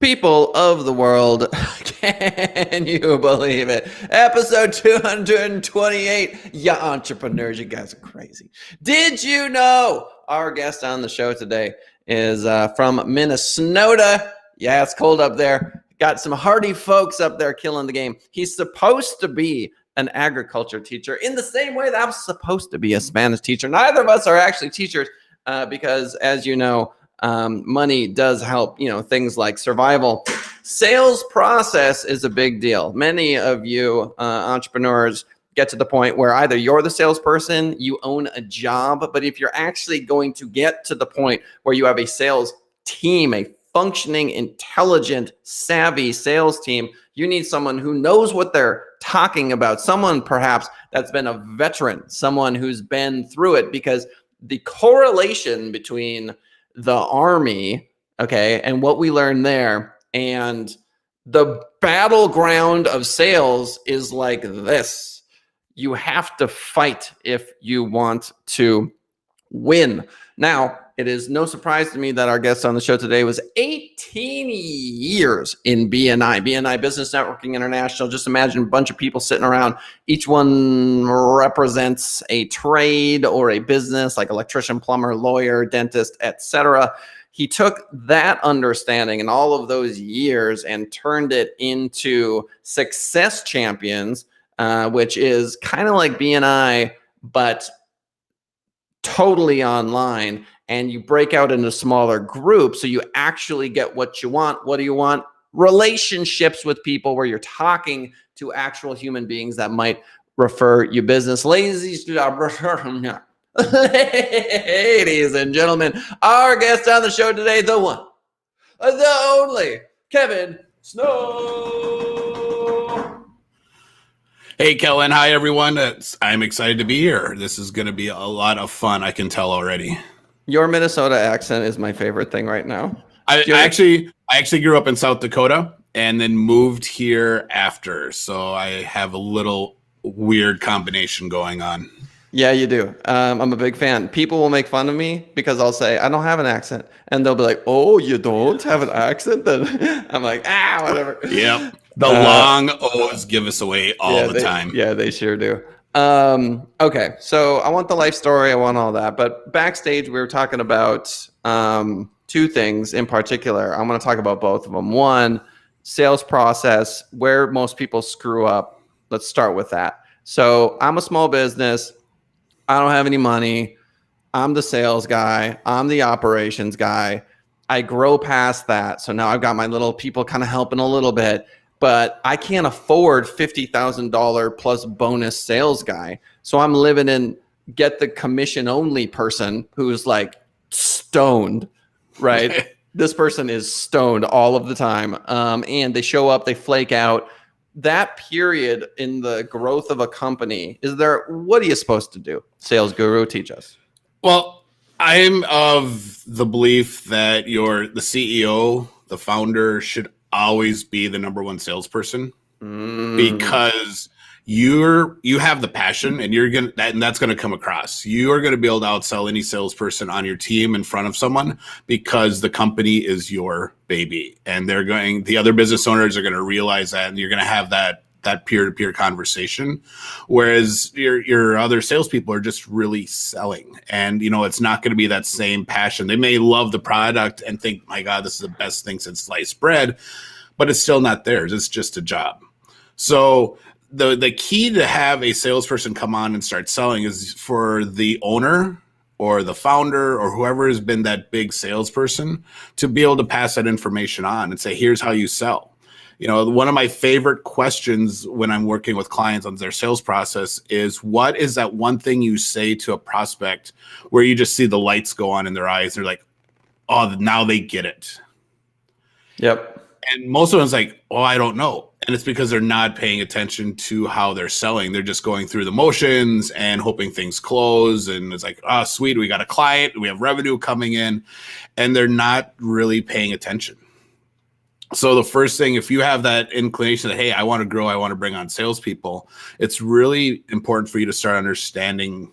People of the world, can you believe it? Episode 228. Ya entrepreneurs, you guys are crazy. Did you know our guest on the show today is from Minnesota? Yeah, it's cold up there. Got some hardy folks up there killing the game. He's supposed to be an agriculture teacher in the same way that I'm supposed to be a Spanish teacher. Neither of us are actually teachers because, as you know, money does help, things like survival. Sales process is a big deal. Many of you entrepreneurs get to the point where either you're the salesperson, you own a job, but if you're actually going to get to the point where you have a sales team, a functioning, intelligent, savvy sales team, you need someone who knows what they're talking about, someone perhaps that's been a veteran, someone who's been through it, because the correlation between the army, okay, and what we learned there and the battleground of sales is like this. You have to fight if you want to win. Now, it is no surprise to me that our guest on the show today was 18 years in BNI, Business Networking International. Just imagine a bunch of people sitting around. Each one represents a trade or a business, like electrician, plumber, lawyer, dentist, etc. He took that understanding and all of those years and turned it into Success Champions, which is kind of like BNI, but totally online, and you break out into smaller groups so you actually get what you want. What do you want? Relationships with people where you're talking to actual human beings that might refer you business. Ladies and gentlemen, our guest on the show today, the one, the only, Kevin Snow. Hey, Kellen. Hi, everyone. I'm excited to be here. This is going to be a lot of fun. I can tell already. Your Minnesota accent is my favorite thing right now. I actually grew up in South Dakota and then moved here after. So I have a little weird combination going on. Yeah, you do. I'm a big fan. People will make fun of me because I'll say, I don't have an accent. And they'll be like, oh, you don't have an accent? Then I'm like, whatever. Yep. The long O's give us away all the time. Yeah, they sure do. Okay, so I want the life story. I want all that. But backstage, we were talking about two things in particular. I'm going to talk about both of them. One, sales process, where most people screw up. Let's start with that. So I'm a small business. I don't have any money. I'm the sales guy. I'm the operations guy. I grow past that. So now I've got my little people kind of helping a little bit. But I can't afford $50,000 plus bonus sales guy. So I'm living in get the commission only person who's like stoned, right? This person is stoned all of the time. And they show up, they flake out. That period in the growth of a company, what are you supposed to do? Sales guru, teach us. Well, I'm of the belief that the CEO, the founder, should always be the number one salesperson because you have the passion and that's going to come across. You are going to be able to outsell any salesperson on your team in front of someone because the company is your baby, and the other business owners are going to realize that, and you're going to have that peer-to-peer conversation, whereas your other salespeople are just really selling, and it's not going to be that same passion. They may love the product and think, my God, this is the best thing since sliced bread, but it's still not theirs. It's just a job. So the key to have a salesperson come on and start selling is for the owner or the founder or whoever has been that big salesperson to be able to pass that information on and say, here's how you sell. One of my favorite questions when I'm working with clients on their sales process is, what is that one thing you say to a prospect where you just see the lights go on in their eyes? They're like, oh, now they get it. Yep. And most of them is like, oh, I don't know. And it's because they're not paying attention to how they're selling. They're just going through the motions and hoping things close. And it's like, oh, sweet, we got a client, we have revenue coming in, and they're not really paying attention. So the first thing, if you have that inclination that, hey, I want to grow, I want to bring on salespeople, it's really important for you to start understanding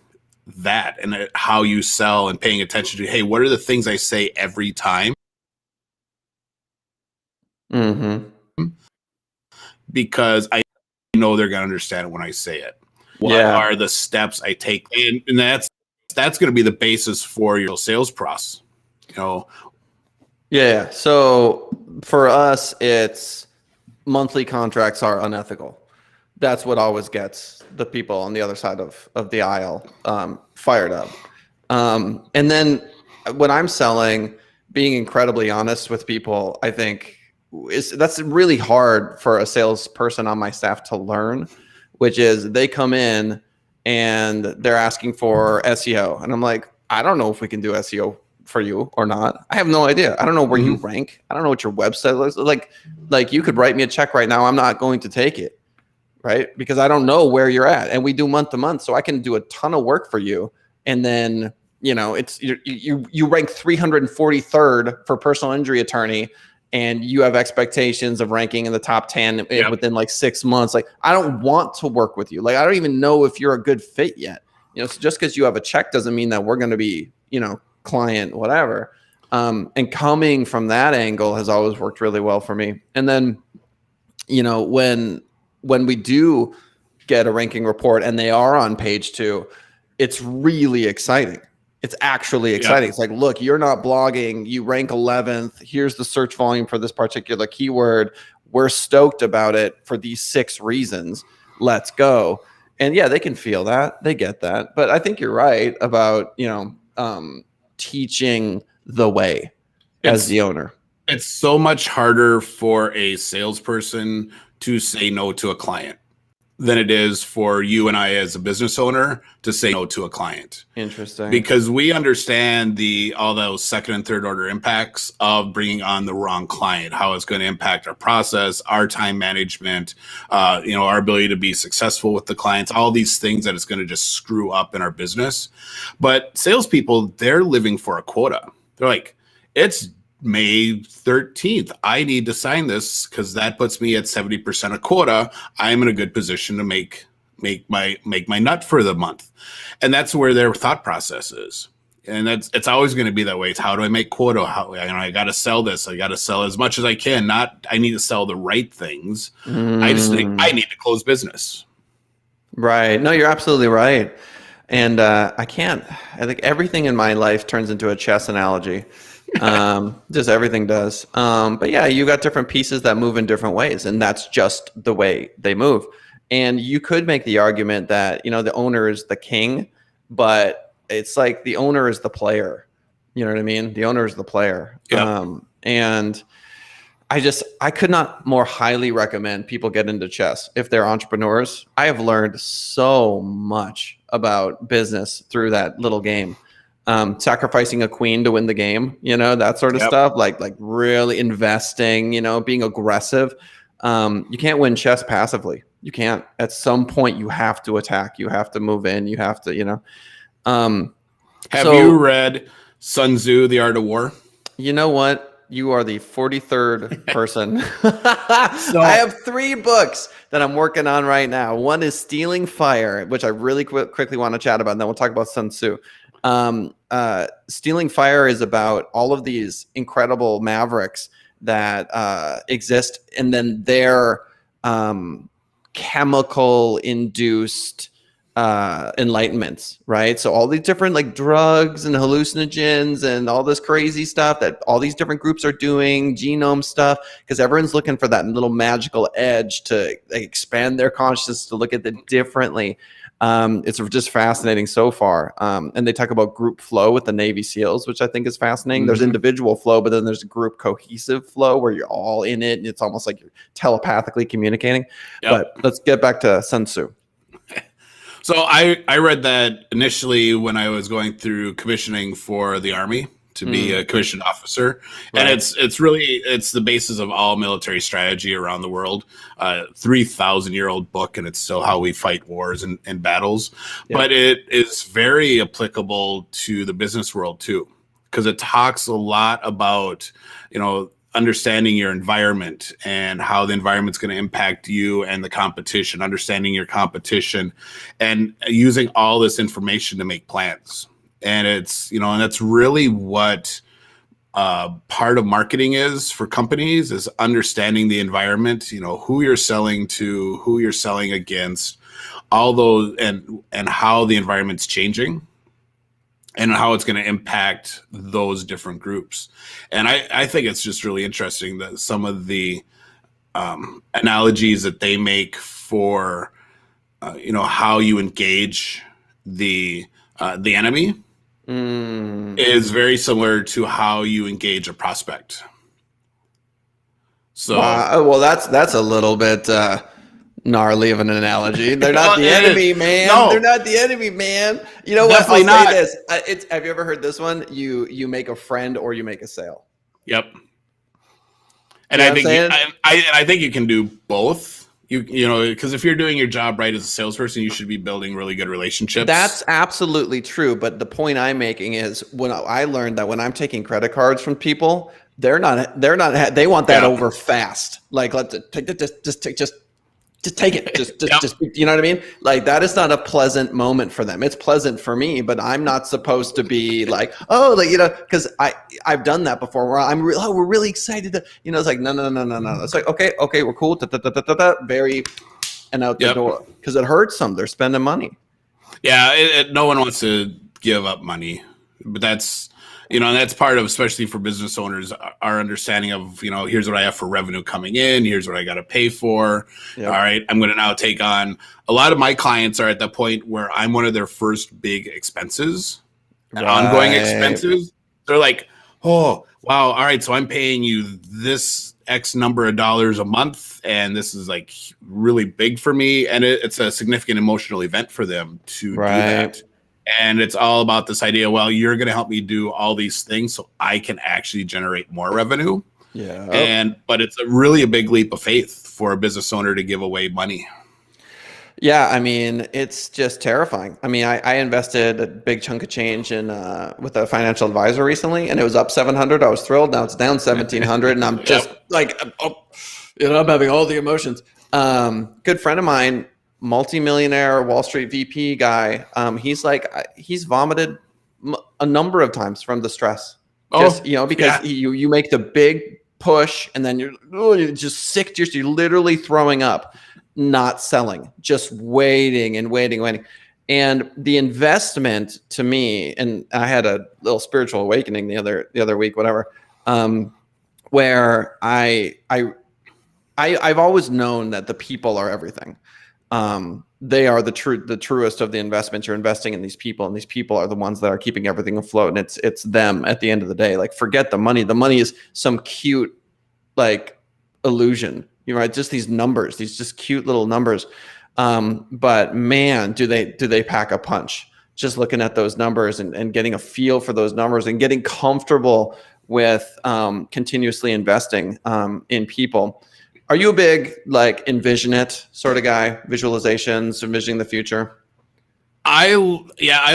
that and how you sell and paying attention to, hey, what are the things I say every time? Mm-hmm. because I know they're going to understand it when I say it. What Yeah. are the steps I take? And that's going to be the basis for your sales process. You know, Yeah. So for us, it's monthly contracts are unethical. That's what always gets the people on the other side of the aisle fired up. And then when I'm selling, being incredibly honest with people, I think that's really hard for a salesperson on my staff to learn, which is they come in and they're asking for SEO. And I'm like, I don't know if we can do SEO for you or not. I have no idea. I don't know where you rank. I don't know what your website looks like. You could write me a check right now. I'm not going to take it. Right? Because I don't know where you're at, and we do month to month, so I can do a ton of work for you. And then, it's you rank 343rd for personal injury attorney, and you have expectations of ranking in the top 10 within like 6 months. Like, I don't want to work with you. Like, I don't even know if you're a good fit yet. So just because you have a check doesn't mean that we're going to be, client, whatever. And coming from that angle has always worked really well for me. And then, when we do get a ranking report and they are on page 2, it's really exciting. It's actually exciting. It's like, look, you're not blogging. You rank 11th. Here's the search volume for this particular keyword. We're stoked about it for these 6 reasons. Let's go. And yeah, they can feel that. They get that. But I think you're right about, teaching the way as the owner. It's so much harder for a salesperson to say no to a client than it is for you and I as a business owner to say no to a client. Interesting. Because we understand all those second and third order impacts of bringing on the wrong client, how it's going to impact our process, our time management, our ability to be successful with the clients, all these things that it's going to just screw up in our business. But salespeople, they're living for a quota. They're like, it's May 13th. I need to sign this because that puts me at 70% of quota. I'm in a good position to make my nut for the month. And that's where their thought process is. And it's always going to be that way. It's how do I make quota? I got to sell this. I got to sell as much as I can. Not I need to sell the right things. I just think I need to close business. Right. No, you're absolutely right. And I think everything in my life turns into a chess analogy. Just everything does. But yeah, you got different pieces that move in different ways, and that's just the way they move. And you could make the argument that, the owner is the king, but it's like the owner is the player. You know what I mean? The owner is the player. Yep. And I could not more highly recommend people get into chess if they're entrepreneurs. I have learned so much about business through that little game. Sacrificing a queen to win the game, that sort of stuff, like really investing, being aggressive. You can't win chess passively. You can't. At some point, you have to attack. You have to move in. You have to, Have you read Sun Tzu, The Art of War? You know what? You are the 43rd person. I have 3 books that I'm working on right now. One is Stealing Fire, which I really quickly want to chat about, and then we'll talk about Sun Tzu. Stealing Fire is about all of these incredible mavericks that exist, and then their chemical induced enlightenments, right? So all these different like drugs and hallucinogens and all this crazy stuff that all these different groups are doing, genome stuff, because everyone's looking for that little magical edge to expand their consciousness, to look at it differently. It's just fascinating so far. And they talk about group flow with the Navy SEALs, which I think is fascinating. There's individual flow, but then there's a group cohesive flow where you're all in it. And it's almost like you're telepathically communicating. But let's get back to Sun Tzu. So I read that initially when I was going through commissioning for the Army to be a commissioned officer. Right. And it's the basis of all military strategy around the world. 3,000-year-old book, and it's still how we fight wars and battles. Yeah. But it is very applicable to the business world too, because it talks a lot about, understanding your environment and how the environment's going to impact you and the competition, understanding your competition and using all this information to make plans. And it's, and that's really what part of marketing is for companies is understanding the environment, who you're selling to, who you're selling against, all those, and how the environment's changing and how it's going to impact those different groups. And I think it's just really interesting that some of the analogies that they make for, how you engage the enemy is very similar to how you engage a prospect. So, well, that's a little bit gnarly of an analogy. They're not the enemy, man. No. They're not the enemy, man. You know what? Definitely not. Say this. Have you ever heard this one? You make a friend or you make a sale. Yep. And I think you can do both. Because if you're doing your job right as a salesperson, you should be building really good relationships. That's absolutely true. But the point I'm making is when I learned that when I'm taking credit cards from people, they want that over fast. Like, let's just take it. Just, you know what I mean? Like, that is not a pleasant moment for them. It's pleasant for me, but I'm not supposed to be like, because I've done that before where we're really excited to, it's like, no. It's like, okay, we're cool. Very, and out the door. Because it hurts them. They're spending money. Yeah. No one wants to give up money, but that's, and that's part of, especially for business owners, our understanding of, here's what I have for revenue coming in. Here's what I got to pay for. Yep. All right. I'm going to now take on a lot of my clients are at the point where I'm one of their first big expenses and ongoing expenses. They're like, oh, wow. All right. So I'm paying you this X number of dollars a month. And this is like really big for me. And it's a significant emotional event for them to do that. And it's all about this idea, well, you're going to help me do all these things so I can actually generate more revenue. Yeah. But it's really a big leap of faith for a business owner to give away money. Yeah. I mean, it's just terrifying. I mean, I invested a big chunk of change in with a financial advisor recently, and it was up 700. I was thrilled. Now it's down 1,700. And I'm just like, I'm having all the emotions. Good friend of mine, multi-millionaire Wall Street VP guy. He's vomited a number of times from the stress. Because you make the big push and then you're just sick. You're literally throwing up, not selling, just waiting. And the investment to me, and I had a little spiritual awakening the other week, whatever, where I've always known that the people are everything. They are the truest of the investments. You're investing in these people, and these people are the ones that are keeping everything afloat. And it's them at the end of the day. Like, forget the money. The money is some cute, like, illusion. Just these numbers, these just cute little numbers. But man, do they pack a punch? Just looking at those numbers and getting a feel for those numbers and getting comfortable with continuously investing in people. Are you a big, like, envision it sort of guy? Visualizations, envisioning the future? I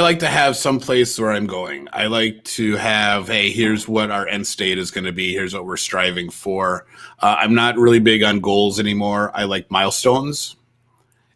like to have some place where I'm going. I like to have, hey, here's what our end state is going to be. Here's what we're striving for. I'm not really big on goals anymore. I like milestones.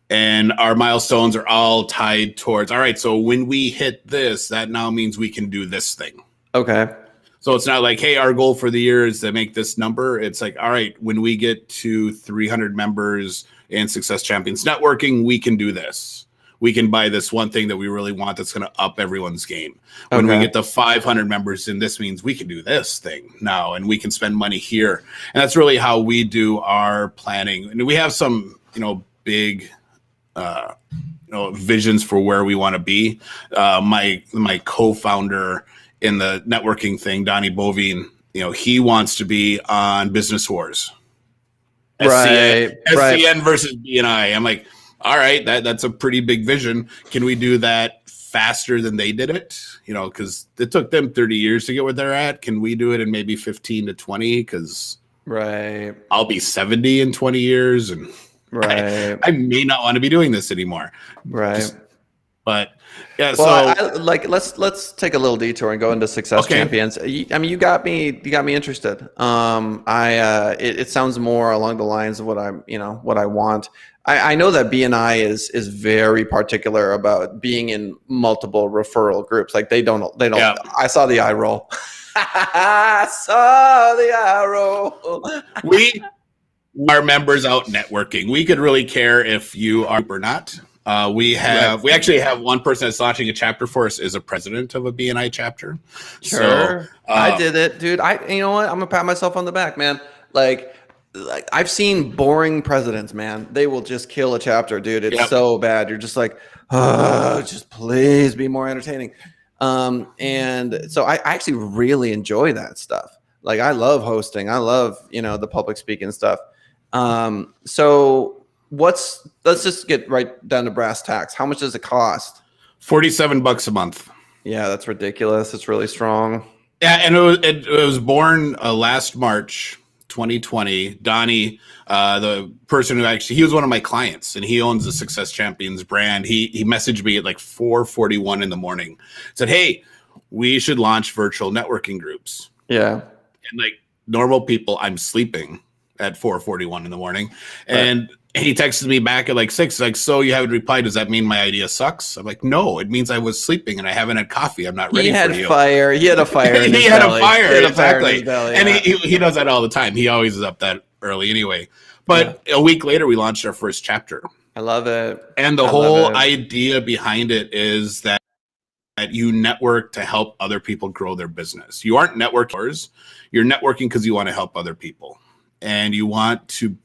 And our milestones are all tied towards, all right, so when we hit this, that now means we can do this thing. Okay. So it's not like, hey, our goal for the year is to make this number. It's like, all right, when we get to 300 members in Success Champions Networking, we can do this. We can buy this one thing that we really want that's going to up everyone's game. When we get to 500 members, then this means we can do this thing now, and we can spend money here. And that's really how we do our planning. And we have some, big, visions for where we want to be. My co-founder in the networking thing, Donnie Bovine, he wants to be on Business Wars. SCN versus BNI. I'm like, all right, that's a pretty big vision. Can we do that faster than they did it? Because it took them 30 years to get where they're at. Can we do it in maybe 15 to 20? Because I'll be 70 in 20 years, and I may not want to be doing this anymore. But yeah, well, let's take a little detour and go into Success Champions. I mean, you got me interested. It sounds more along the lines of what I want. I know that BNI is very particular about being in multiple referral groups. Like they don't. I saw the eye roll. I saw the arrow. We are members out networking. We could really care if you are or not. We actually have one person that's launching a chapter for us is a president of a BNI chapter. Sure. So I did it, dude. You know what? I'm gonna pat myself on the back, man. Like I've seen boring presidents, man. They will just kill a chapter, dude. It's so bad. You're just like, oh, just please be more entertaining. And so I actually really enjoy that stuff. Like I love hosting. I love, the public speaking stuff. So let's just get right down to brass tacks. How much does it cost? $47 a month. Yeah, that's ridiculous. It's really strong. Yeah, and it was born last March 2020. Donnie, the person who he was one of my clients, and he owns the Success Champions brand. He messaged me at like 4:41 in the morning. Said, "Hey, we should launch virtual networking groups." Yeah, and like normal people, I'm sleeping at 4:41 in the morning, and he texted me back at like 6, like, "So you haven't replied. Does that mean my idea sucks?" I'm like, "No, it means I was sleeping and I haven't had coffee. I'm not ready for you." He had fire. He had a fire. He had a fire. Exactly. And he does that all the time. He always is up that early anyway. But a week later, we launched our first chapter. I love it. And the whole idea behind it is that you network to help other people grow their business. You aren't networkers. You're networking because you want to help other people. And you want to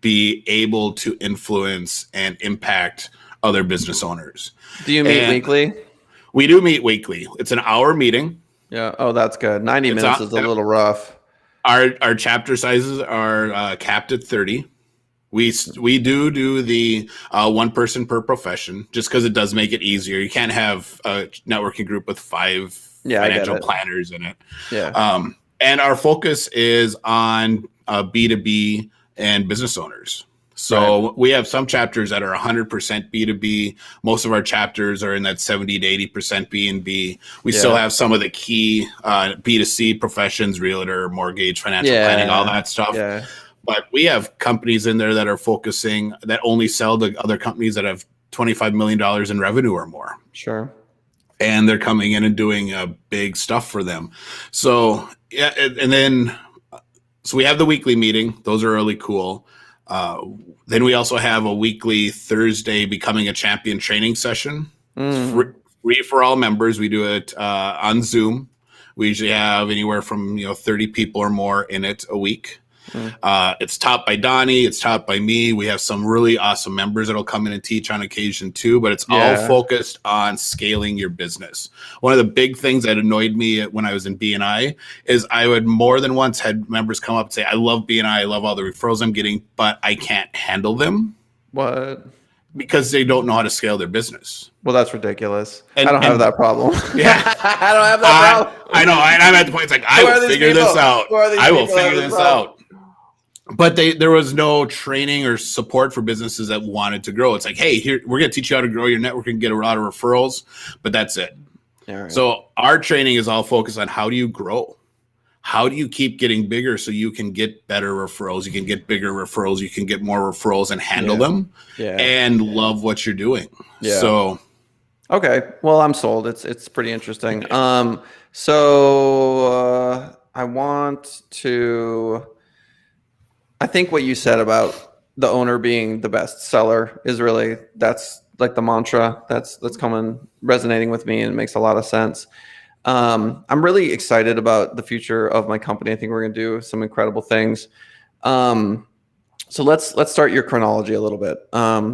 be able to influence and impact other business owners. Do you meet weekly? We do meet weekly. It's an hour meeting. Yeah. Oh, that's good. 90 minutes is a little rough. Our chapter sizes are capped at 30. We do the one person per profession just because it does make it easier. You can't have a networking group with 5 financial planners in it. Yeah. And our focus is on B2B and business owners. So we have some chapters that are 100% B2B. Most of our chapters are in that 70 to 80% B&B. We still have some of the key B2C professions, realtor, mortgage, financial planning, all that stuff. Yeah. But we have companies in there that are focusing, that only sell to other companies that have $25 million in revenue or more. Sure. And they're coming in and doing big stuff for them. So, yeah, and then... So we have the weekly meeting. Those are really cool. Then we also have a weekly Thursday Becoming a Champion training session. It's free for all members. We do it on Zoom. We usually have anywhere from 30 people or more in it a week. It's taught by Donnie. It's taught by me. We have some really awesome members that'll come in and teach on occasion too, but it's all focused on scaling your business. One of the big things that annoyed me when I was in BNI is I would more than once had members come up and say, "I love BNI. I love all the referrals I'm getting, but I can't handle them." What? Because they don't know how to scale their business. Well, that's ridiculous. I don't have that problem. Yeah. I don't have that problem. I know. I'm at the point, it's like, I will figure this out. I will figure this out. But there was no training or support for businesses that wanted to grow. It's like, hey, here, we're going to teach you how to grow your network and get a lot of referrals, but that's it. Right. So our training is all focused on how do you grow? How do you keep getting bigger so you can get better referrals? You can get bigger referrals. You can get more referrals and handle them and love what you're doing. Yeah. So. Okay. Well, I'm sold. It's pretty interesting. I want to... I think what you said about the owner being the best seller is really, that's like the mantra that's resonating with me, and it makes a lot of sense. I'm really excited about the future of my company. I think we're going to do some incredible things. So let's start your chronology a little bit.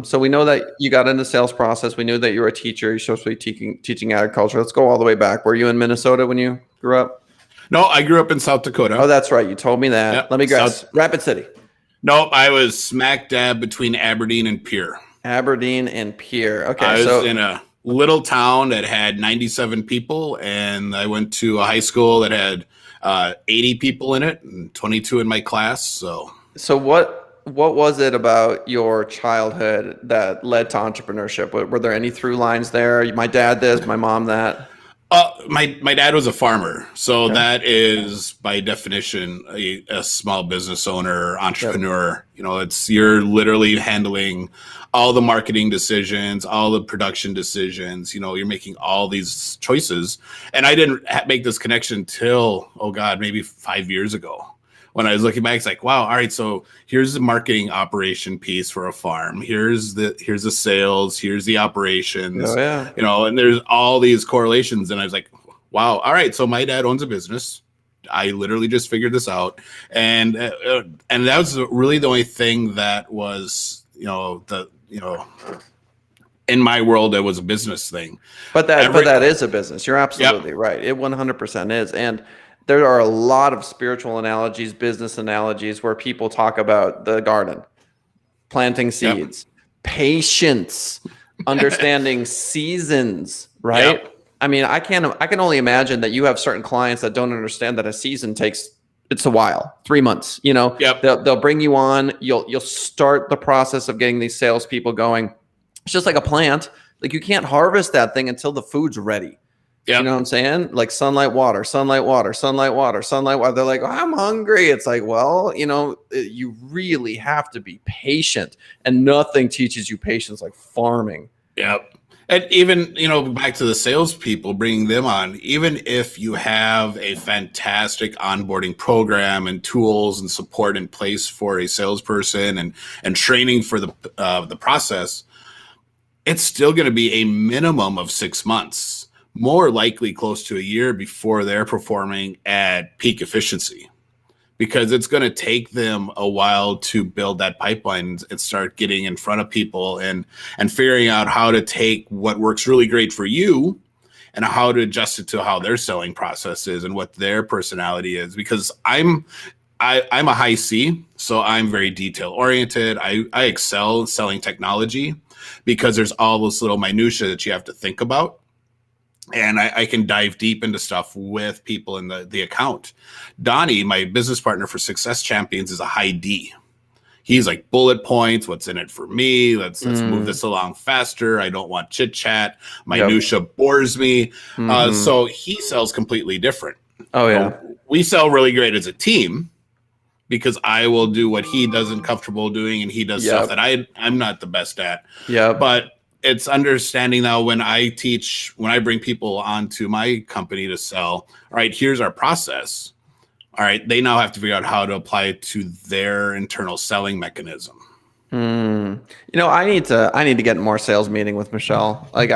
So we know that you got into the sales process. We knew that you were a teacher. You're supposed to be teaching agriculture. Let's go all the way back. Were you in Minnesota when you grew up? No, I grew up in South Dakota. Oh, that's right. You told me that. Yep. Let me guess. Rapid City. Nope, I was smack dab between Aberdeen and Pierre. Aberdeen and Pierre. Okay. I was in a little town that had 97 people, and I went to a high school that had 80 people in it and 22 in my class. So what was it about your childhood that led to entrepreneurship? Were there any through lines there? My dad this, my mom that? My dad was a farmer, so Okay. that is by definition a small business owner, entrepreneur. Yep. You're literally handling all the marketing decisions, all the production decisions. You're making all these choices, and I didn't make this connection till maybe 5 years ago. When I was looking back, it's like, wow, all right, so here's the marketing operation piece for a farm. Here's the sales, here's the operations, Oh yeah. and there's all these correlations. And I was like, wow, all right, so my dad owns a business. I literally just figured this out. And that was really the only thing that was, in my world, it was a business thing. But that is a business. You're absolutely right. It 100% is. And there are a lot of spiritual analogies, business analogies where people talk about the garden, planting seeds, patience, understanding seasons, right? Yep. I mean, I can only imagine that you have certain clients that don't understand that a season it's a while, 3 months, Yep. They'll bring you on, you'll start the process of getting these salespeople going. It's just like a plant. Like you can't harvest that thing until the food's ready. Yep. You know what I'm saying? Like sunlight, water, sunlight, water, sunlight, water, sunlight, water. They're like, oh, I'm hungry. It's like, well, you really have to be patient, and nothing teaches you patience like farming. Yep. And even, back to the salespeople, bringing them on, even if you have a fantastic onboarding program and tools and support in place for a salesperson and training for the process, it's still going to be a minimum of 6 months, more likely close to a year before they're performing at peak efficiency, because it's going to take them a while to build that pipeline and start getting in front of people and figuring out how to take what works really great for you and how to adjust it to how their selling process is and what their personality is. Because I'm a high C, so I'm very detail oriented. I excel in selling technology because there's all those little minutia that you have to think about. And I can dive deep into stuff with people in the account. Donnie, my business partner for Success Champions, is a high D. He's like bullet points. What's in it for me? Let's move this along faster. I don't want chit chat. Minutia bores me. So he sells completely different. Oh yeah. We sell really great as a team because I will do what he doesn't comfortable doing, and he does stuff that I'm not the best at. Yeah. But it's understanding now when I bring people onto my company to sell, all right, here's our process. All right, they now have to figure out how to apply it to their internal selling mechanism. I need to get more sales meeting with Michelle. Like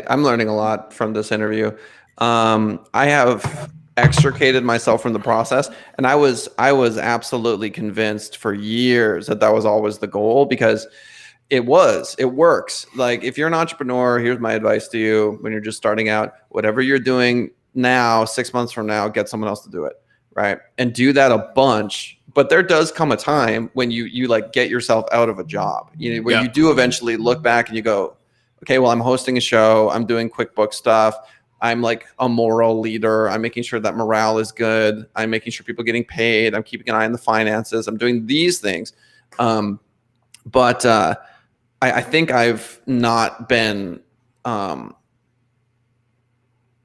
I'm learning a lot from this interview. I have extricated myself from the process, and I was absolutely convinced for years that was always the goal, because it works. Like if you're an entrepreneur, here's my advice to you when you're just starting out: whatever you're doing now, 6 months from now, get someone else to do it, right? And do that a bunch. But there does come a time when you like get yourself out of a job, where you do eventually look back and you go, okay, well, I'm hosting a show, I'm doing QuickBooks stuff, I'm like a moral leader, I'm making sure that morale is good, I'm making sure people are getting paid, I'm keeping an eye on the finances, I'm doing these things. But I think I've not been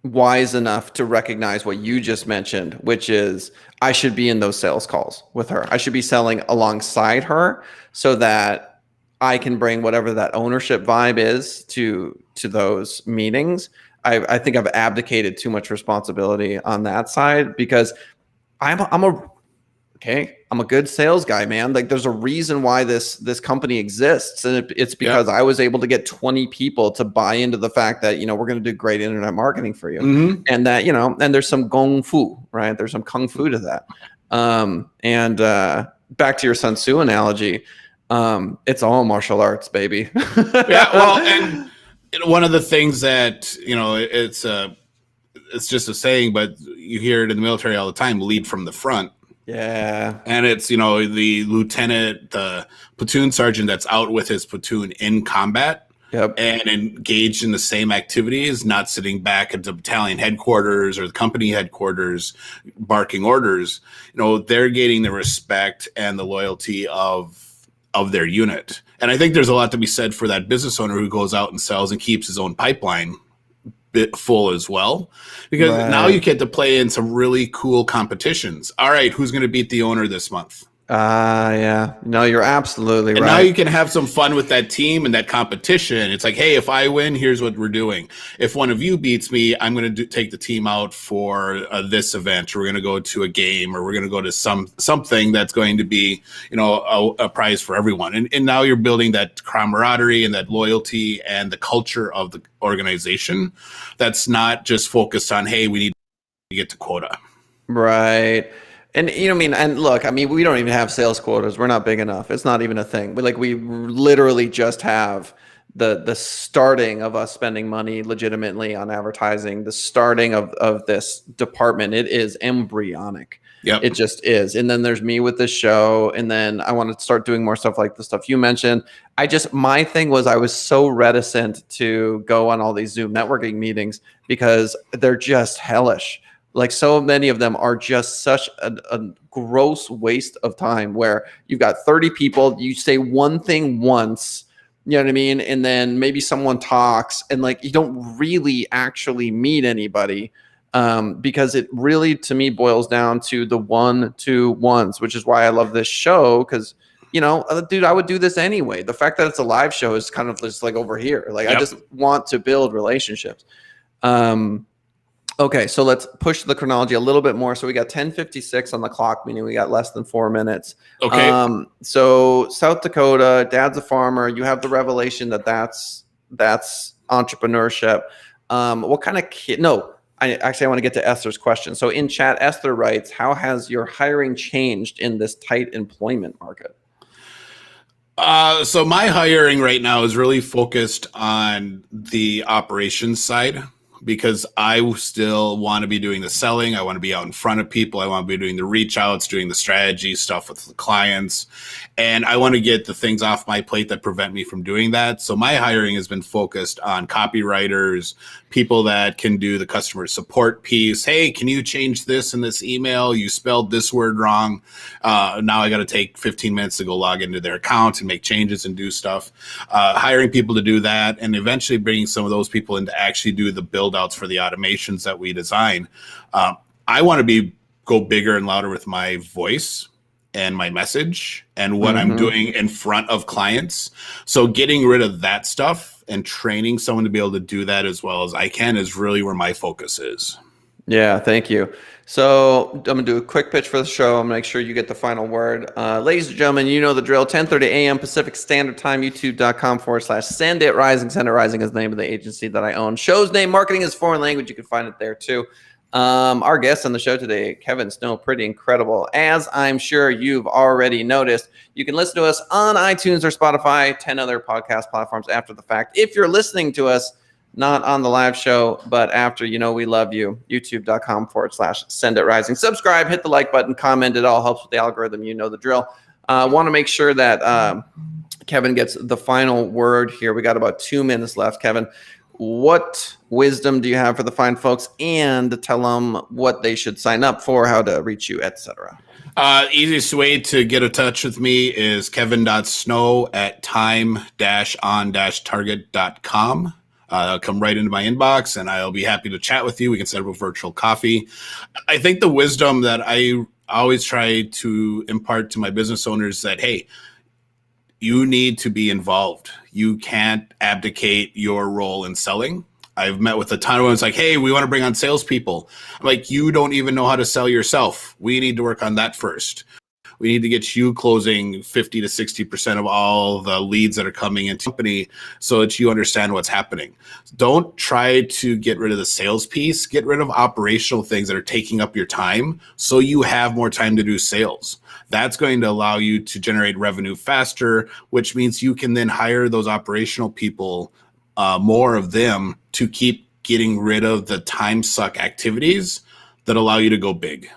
wise enough to recognize what you just mentioned, which is I should be in those sales calls with her. I should be selling alongside her so that I can bring whatever that ownership vibe is to those meetings. I think I've abdicated too much responsibility on that side, because I'm a good sales guy, man. Like there's a reason why this company exists. And it's because I was able to get 20 people to buy into the fact that, we're going to do great internet marketing for you. And that, and there's some gong fu, right? There's some kung fu to that. And back to your Sun Tzu analogy. It's all martial arts, baby. Well, and one of the things that, it's just a saying, but you hear it in the military all the time: lead from the front. Yeah. And it's, the lieutenant, the platoon sergeant that's out with his platoon in combat and engaged in the same activities, not sitting back at the battalion headquarters or the company headquarters barking orders. They're gaining the respect and the loyalty of their unit. And I think there's a lot to be said for that business owner who goes out and sells and keeps his own pipeline, bit full as well, because now you get to play in some really cool competitions. All right, who's going to beat the owner this month? Yeah. No, you're absolutely And right. now you can have some fun with that team and that competition. It's like, hey, if I win, here's what we're doing. If one of you beats me, I'm going to take the team out for this event, or we're going to go to a game, or we're going to go to something that's going to be, a prize for everyone. And now you're building that camaraderie and that loyalty and the culture of the organization. That's not just focused on, hey, we need to get to quota. Right. And and look, we don't even have sales quotas. We're not big enough. It's not even a thing. We literally just have the starting of us spending money legitimately on advertising, the starting of this department. It is embryonic. Yep. It just is. And then there's me with this show. And then I want to start doing more stuff like the stuff you mentioned. My thing was I was so reticent to go on all these Zoom networking meetings because they're just hellish. So many of them are just such a gross waste of time, where you've got 30 people, you say one thing once, you know what I mean? And then maybe someone talks and you don't really actually meet anybody, because it really, to me, boils down to the 1-2-1s, which is why I love this show. Because, dude, I would do this anyway. The fact that it's a live show is kind of just over here. I just want to build relationships. Okay, so let's push the chronology a little bit more. So we got 10:56 on the clock, meaning we got less than 4 minutes. Okay. So South Dakota, dad's a farmer. You have the revelation that's entrepreneurship. What kind of kid? No, I want to get to Esther's question. So in chat, Esther writes, "How has your hiring changed in this tight employment market?" So my hiring right now is really focused on the operations side, because I still want to be doing the selling. I want to be out in front of people. I want to be doing the reach outs, doing the strategy stuff with the clients. And I want to get the things off my plate that prevent me from doing that. So my hiring has been focused on copywriters, people that can do the customer support piece. Hey, can you change this in this email? You spelled this word wrong. Now I got to take 15 minutes to go log into their account and make changes and do stuff. Hiring people to do that, and eventually bringing some of those people in to actually do the build outs for the automations that we design. I want to go bigger and louder with my voice and my message and what I'm doing in front of clients. So getting rid of that stuff and training someone to be able to do that as well as I can is really where my focus is. Yeah, thank you. So I'm going to do a quick pitch for the show. I'm going to make sure you get the final word. Ladies and gentlemen, you know the drill. 10:30 a.m. Pacific Standard Time, youtube.com/Send It Rising. Send It Rising is the name of the agency that I own. Show's name, marketing is foreign language. You can find it there too. Our guest on the show today, Kevin Snow, pretty incredible. As I'm sure you've already noticed, you can listen to us on iTunes or Spotify, 10 other podcast platforms after the fact. If you're listening to us, not on the live show, but after, we love you. youtube.com/Send It Rising. Subscribe, hit the like button, comment. It all helps with the algorithm. You know the drill. Want to make sure that Kevin gets the final word here. We got about 2 minutes left. Kevin, what wisdom do you have for the fine folks, and tell them what they should sign up for, how to reach you, etc.? Easiest way to get in touch with me is kevin.snow@time-on-target.com. Come right into my inbox and I'll be happy to chat with you. We can set up a virtual coffee. I think the wisdom that I always try to impart to my business owners is that, hey, you need to be involved. You can't abdicate your role in selling. I've met with a ton of them. It's like, hey, we want to bring on salespeople. I'm like, you don't even know how to sell yourself. We need to work on that first. We need to get you closing 50 to 60% of all the leads that are coming into the company so that you understand what's happening. Don't try to get rid of the sales piece. Get rid of operational things that are taking up your time so you have more time to do sales. That's going to allow you to generate revenue faster, which means you can then hire those operational people, more of them, to keep getting rid of the time suck activities that allow you to go big.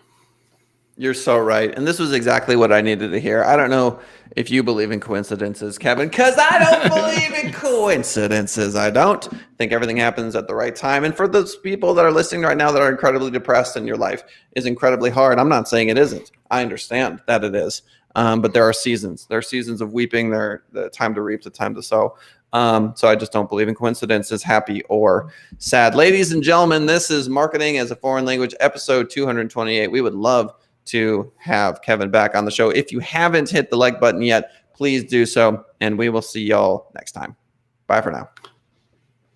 You're so right. And this was exactly what I needed to hear. I don't know if you believe in coincidences, Kevin, because I don't believe in coincidences. I don't think everything happens at the right time. And for those people that are listening right now that are incredibly depressed and your life is incredibly hard, I'm not saying it isn't. I understand that it is. But there are seasons. There are seasons of weeping. There the time to reap, the time to sow. So I just don't believe in coincidences, happy or sad. Ladies and gentlemen, this is Marketing as a Foreign Language, episode 228. We would love to have Kevin back on the show. If you haven't hit the like button yet, please do so, and we will see y'all next time. Bye for now.